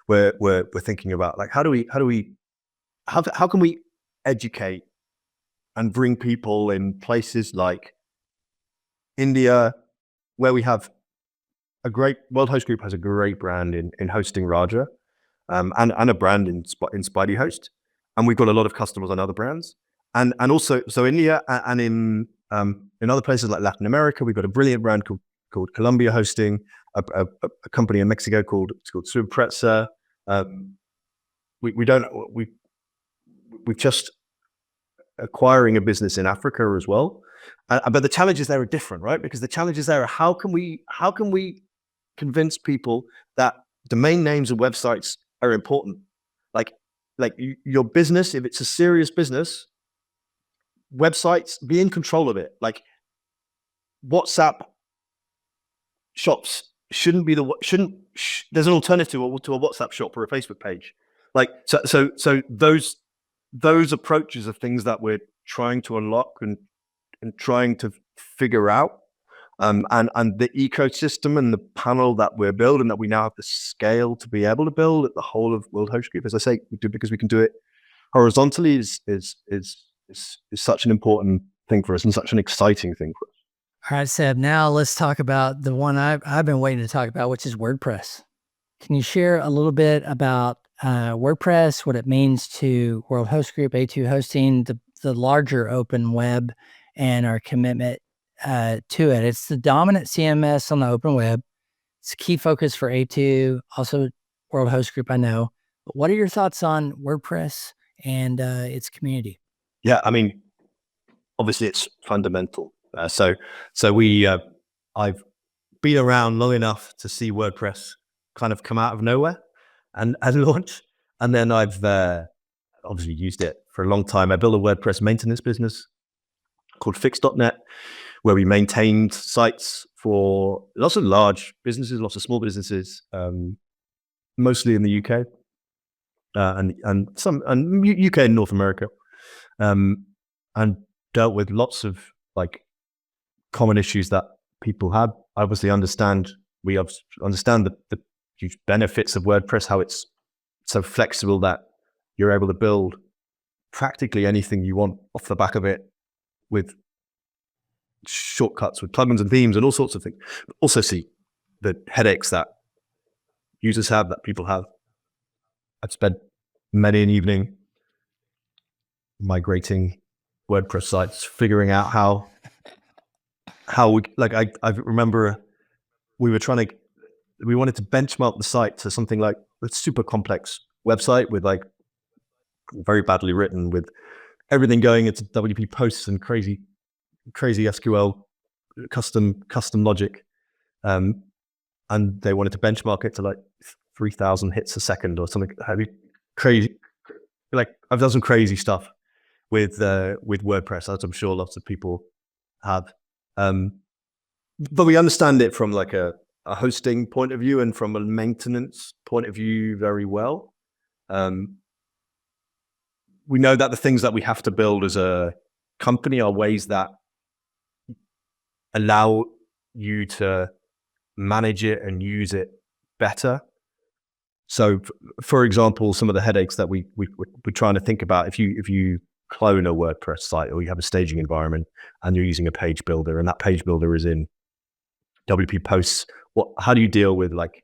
we're thinking about, like, how can we educate and bring people in places like India, where we have World Host Group has a great brand in hosting Raja, and a brand in Spidey Host, and we've got a lot of customers on other brands, and also so India and in other places like Latin America, we've got a brilliant brand called Columbia Hosting, a company in Mexico called Subprezza. We've just acquiring a business in Africa as well. But the challenges there are different, right? Because the challenges there are how can we convince people that domain names and websites are important? Like your business, if it's a serious business, websites, be in control of it. Like WhatsApp shops shouldn't be there's an alternative to a WhatsApp shop or a Facebook page. Like so those approaches are things that we're trying to unlock and trying to figure out. And the ecosystem and the panel that we're building, that we now have the scale to be able to build at the whole of World Host Group, as I say, we do because we can do it horizontally, is such an important thing for us and such an exciting thing for us. All right, Seb, now let's talk about the one I've been waiting to talk about, which is WordPress. Can you share a little bit about WordPress, what it means to World Host Group, A2 Hosting, the larger open web, and our commitment to it? It's the dominant CMS on the open web. It's a key focus for A2, also World Host Group, I know. But what are your thoughts on WordPress and its community? Yeah, I mean, obviously it's fundamental. So I've been around long enough to see WordPress kind of come out of nowhere and launch. And then I've obviously used it for a long time. I built a WordPress maintenance business called Fix.net, where we maintained sites for lots of large businesses, lots of small businesses, mostly in the UK and some UK and North America, and dealt with lots of like common issues that people had. I obviously understand the huge benefits of WordPress, how it's so flexible that you're able to build practically anything you want off the back of it with shortcuts, with plugins and themes and all sorts of things. But also see the headaches that users have, that people have. I've spent many an evening migrating WordPress sites, figuring out how we, like, I remember we wanted to benchmark the site to something like a super complex website with like very badly written, with everything going into WP posts and crazy SQL custom logic. And they wanted to benchmark it to like 3,000 hits a second or something crazy. Like, I've done some crazy stuff with WordPress, as I'm sure lots of people have. But we understand it from like a hosting point of view and from a maintenance point of view very well. We know that the things that we have to build as a company are ways that allow you to manage it and use it better. So, for example, some of the headaches that we're trying to think about, if you clone a WordPress site or you have a staging environment and you're using a page builder and that page builder is in WP posts, how do you deal with like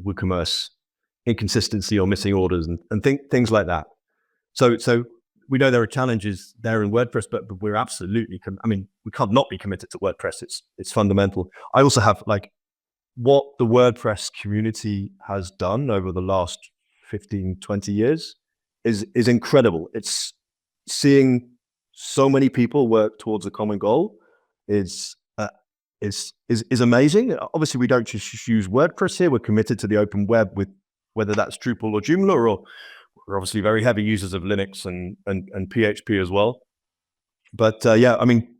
WooCommerce inconsistency or missing orders and things like that? So we know there are challenges there in WordPress, but we're absolutely, we can't not be committed to WordPress. It's fundamental. I also have like what the WordPress community has done over the last 15, 20 years is incredible. It's seeing so many people work towards a common goal is amazing. Obviously, we don't just use WordPress here. We're committed to the open web, with whether that's Drupal or Joomla, or we're obviously very heavy users of Linux and PHP as well. But yeah, I mean,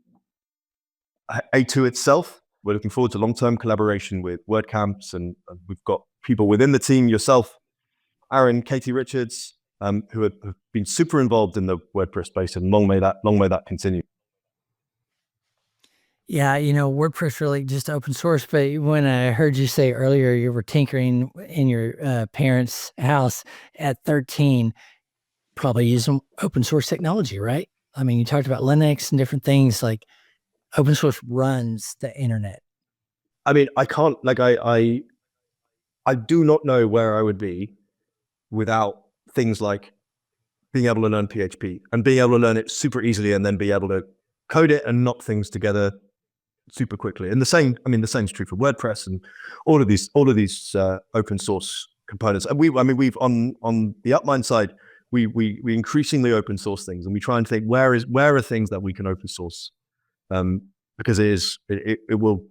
A2 itself, we're looking forward to long-term collaboration with WordCamps, and we've got people within the team, yourself, Aaron, Katie Richards, who have been super involved in the WordPress space, and long may that continue. Yeah, WordPress really just open source. But when I heard you say earlier you were tinkering in your parents' house at 13, probably using open source technology, right? I mean, you talked about Linux and different things. Like, open source runs the internet. I mean, I can't, like, I do not know where I would be without things like being able to learn PHP and being able to learn it super easily and then be able to code it and knock things together super quickly. And the same is true for WordPress and all of these open source components. And we've on the Upmind side, we increasingly open source things, and we try and think where are things that we can open source, because it will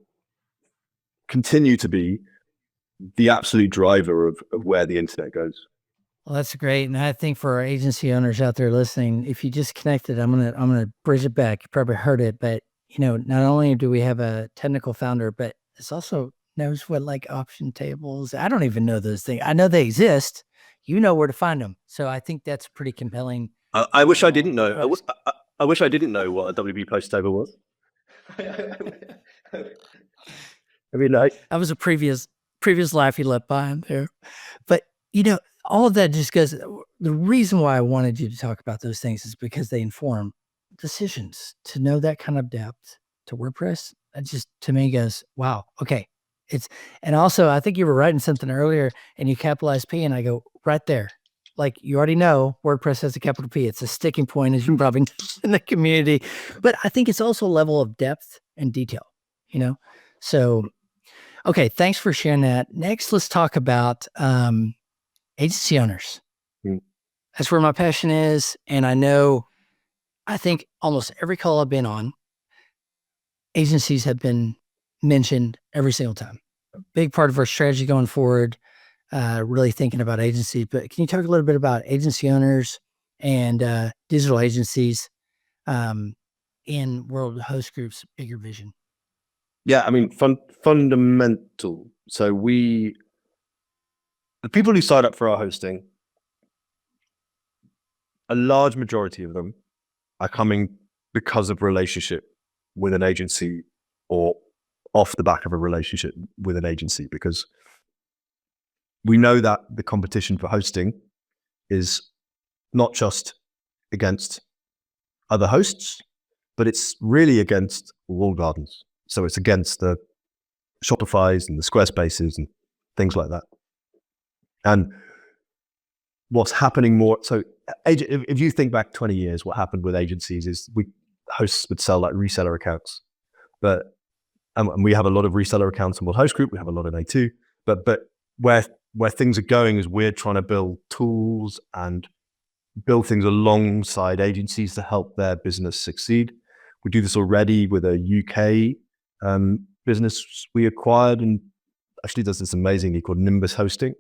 continue to be the absolute driver of where the internet goes. Well, that's great. And I think for our agency owners out there listening, if you just connected, I'm gonna bridge it back. You probably heard it, but not only do we have a technical founder, but it's also knows what like option tables. I don't even know those things. I know they exist. You know where to find them. So I think that's pretty compelling. I wish I didn't know. I wish I didn't know what a WP post table was. I mean, that was a previous life you left behind there. But all of that just goes. The reason why I wanted you to talk about those things is because they inform decisions. To know that kind of depth to WordPress, that just to me goes, wow, okay. And also I think you were writing something earlier and you capitalized P, and I go, right there. Like, you already know WordPress has a capital P. It's a sticking point, as you probably know, in the community. But I think it's also a level of depth and detail, So, okay, thanks for sharing that. Next, let's talk about agency owners. That's where my passion is. And I think almost every call I've been on, agencies have been mentioned every single time. A big part of our strategy going forward, really thinking about agencies. But can you talk a little bit about agency owners and digital agencies in World Host Group's bigger vision? Yeah, I mean, fundamental. So the people who sign up for our hosting, a large majority of them are coming because of relationship with an agency or off the back of a relationship with an agency, because we know that the competition for hosting is not just against other hosts, but it's really against walled gardens. So it's against the Shopify's and the Squarespaces and things like that. And what's happening more, so if you think back 20 years, what happened with agencies is hosts would sell like reseller accounts, and we have a lot of reseller accounts in World Host Group. We have a lot in A2, but where things are going is we're trying to build tools and build things alongside agencies to help their business succeed. We do this already with a UK business we acquired, and actually does this amazingly, called Nimbus Hosting.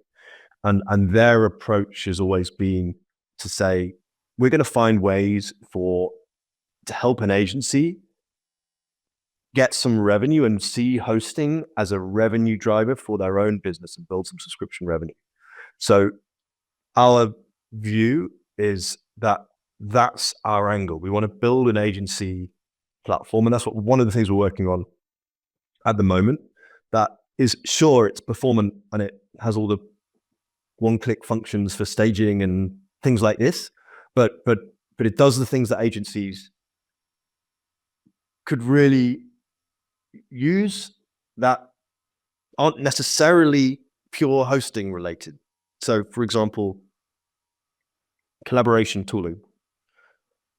And their approach has always been to say, we're going to find ways to help an agency get some revenue and see hosting as a revenue driver for their own business and build some subscription revenue. So our view is that that's our angle. We want to build an agency platform, and that's one of the things we're working on at the moment. That is, sure, it's performant and it has all the one-click functions for staging and things like this, but it does the things that agencies could really use that aren't necessarily pure hosting related. So, for example, collaboration tooling,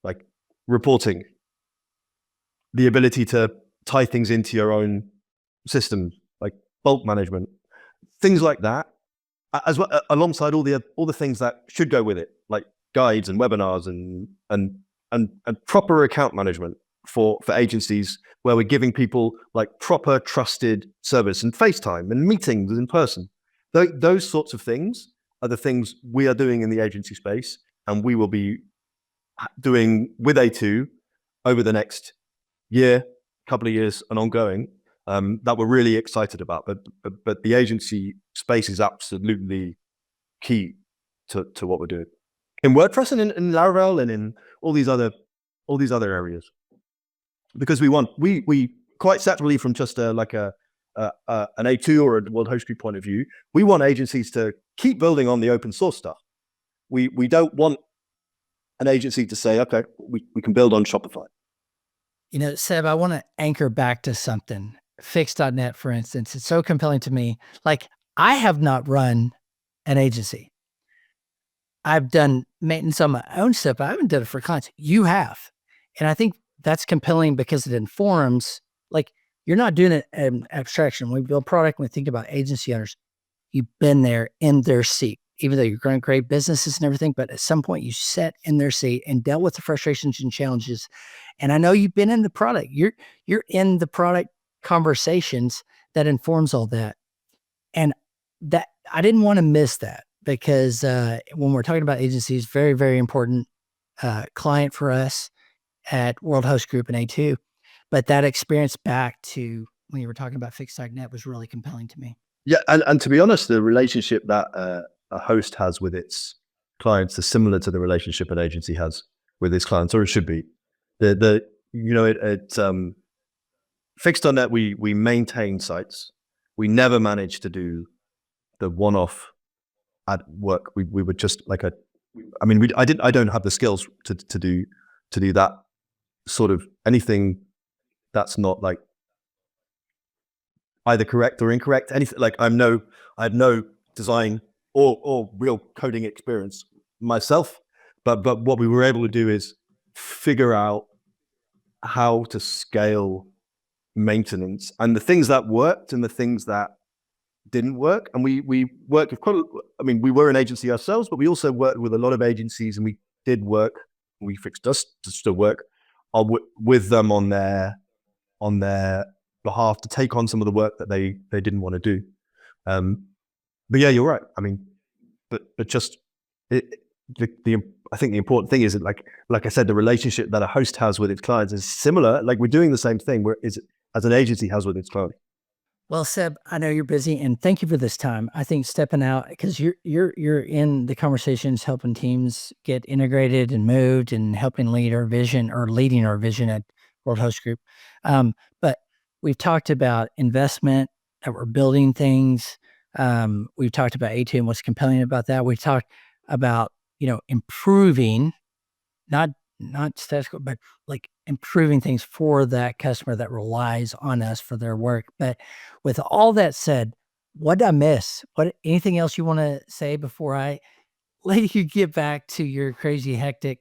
like reporting, the ability to tie things into your own system, like bulk management, things like that, as well, alongside all the things that should go with it, like guides and webinars and proper account management for agencies, where we're giving people like proper trusted service and FaceTime and meetings in person. Those sorts of things are the things we are doing in the agency space, and we will be doing with A2 over the next year, couple of years, and ongoing, that we're really excited about. But the agency space is absolutely key to what we're doing in WordPress and in Laravel and in all these other areas. Because we quite separately from just an A2 or a World Host Group point of view, we want agencies to keep building on the open source stuff. We don't want an agency to say, okay, we can build on Shopify. Seb, I want to anchor back to something. Fix.net, for instance, it's so compelling to me. Like, I have not run an agency. I've done maintenance on my own stuff, but I haven't done it for clients. You have. And I think that's compelling because it informs, like, you're not doing an abstraction. When we build product, when we think about agency owners, you've been there in their seat, even though you're growing great businesses and everything. But at some point, you sat in their seat and dealt with the frustrations and challenges. And I know you've been in the product. You're in the product conversations that informs all that. And that I didn't want to miss that because when we're talking about agencies, very, very important client for us at World Host Group and A2. But that experience back to when you were talking about Fix.net was really compelling to me. Yeah, and to be honest, the relationship that a host has with its clients is similar to the relationship an agency has with its clients, or it should be. Fix.net, we maintain sites. We never managed to do the one-off ad work. We were just like I don't have the skills to do that sort of anything that's not like either correct or incorrect. Anything like I had no design or real coding experience myself, but what we were able to do is figure out how to scale maintenance and the things that worked and the things that didn't work. And we worked with we were an agency ourselves, but we also worked with a lot of agencies, and we did work. We fixed us to still work with them on their behalf to take on some of the work that they didn't want to do. But yeah, you're right. I mean, but just I think the important thing is that like I said, the relationship that a host has with its clients is similar. Like we're doing the same thing as an agency has with its client. Well, Seb, I know you're busy, and thank you for this time. I think stepping out because you're in the conversations, helping teams get integrated and moved, and helping leading our vision at World Host Group. But we've talked about investment, that we're building things. We've talked about A2 and what's compelling about that. We've talked about improving, not status quo, but like improving things for that customer that relies on us for their work. But with all that said, what did I miss? Anything else you want to say before I let you get back to your crazy hectic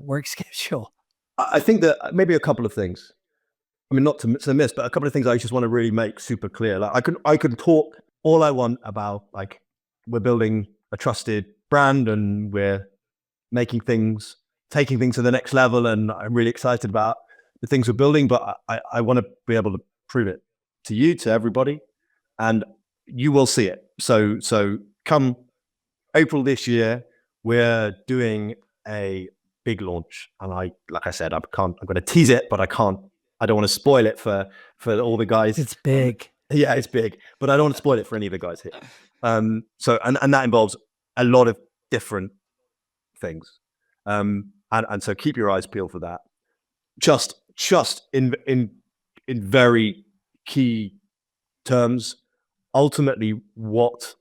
work schedule? I think that maybe a couple of things. I mean, not to miss, but a couple of things I just want to really make super clear. Like I could talk all I want about like we're building a trusted brand and we're taking things to the next level, and I'm really excited about the things we're building, but I want to be able to prove it to you, to everybody, and you will see it. So come April this year, we're doing a big launch, and like I said, I'm going to tease it, but I don't want to spoil it for all the guys. It's big. Yeah, it's big, but I don't want to spoil it for any of the guys here. So that involves a lot of different things. And so keep your eyes peeled for that. Just in very key terms, ultimately what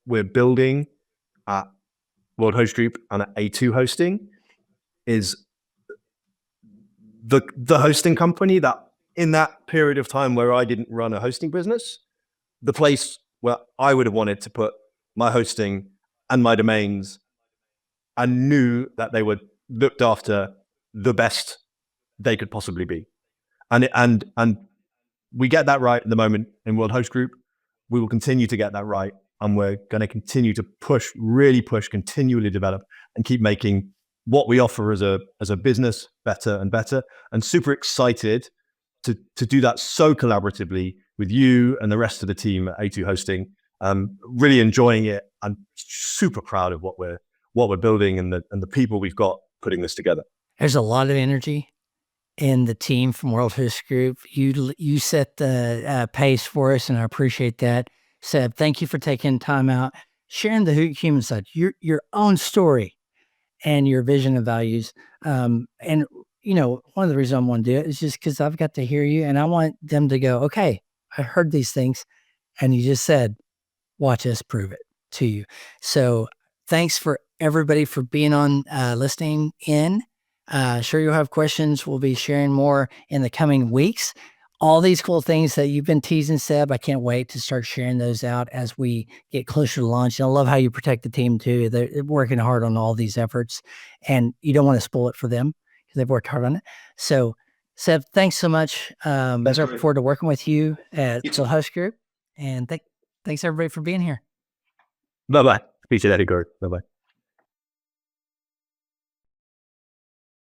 we're building at World Host Group and at A2 Hosting is the hosting company that in that period of time where I didn't run a hosting business, the place where I would have wanted to put my hosting and my domains, and knew that they were looked after the best they could possibly be. And we get that right at the moment in World Host Group. We will continue to get that right. And we're going to continue to really push, continually develop, and keep making what we offer as a business better and better. And super excited to do that so collaboratively with you and the rest of the team at A2 Hosting. Really enjoying it. I'm super proud of what we're building and the people we've got putting this together. There's a lot of energy in the team from World Host Group. You set the pace for us, and I appreciate that. Seb, thank you for taking time out, sharing the human side, your own story and your vision and values. And one of the reasons I want to do it is just because I've got to hear you, and I want them to go, okay, I heard these things, and you just said, watch us prove it to you. So thanks for everybody for being on, listening in. Sure, you'll have questions. We'll be sharing more in the coming weeks all these cool things that you've been teasing, Seb. I can't wait to start sharing those out as we get closer to launch. And I love how you protect the team too. They're working hard on all these efforts, and you don't want to spoil it for them because they've worked hard on it. So, Seb, thanks so much. I look forward to working with you at the Hush Group, and thanks everybody for being here. Bye-bye. Appreciate that, Cory. Bye-bye.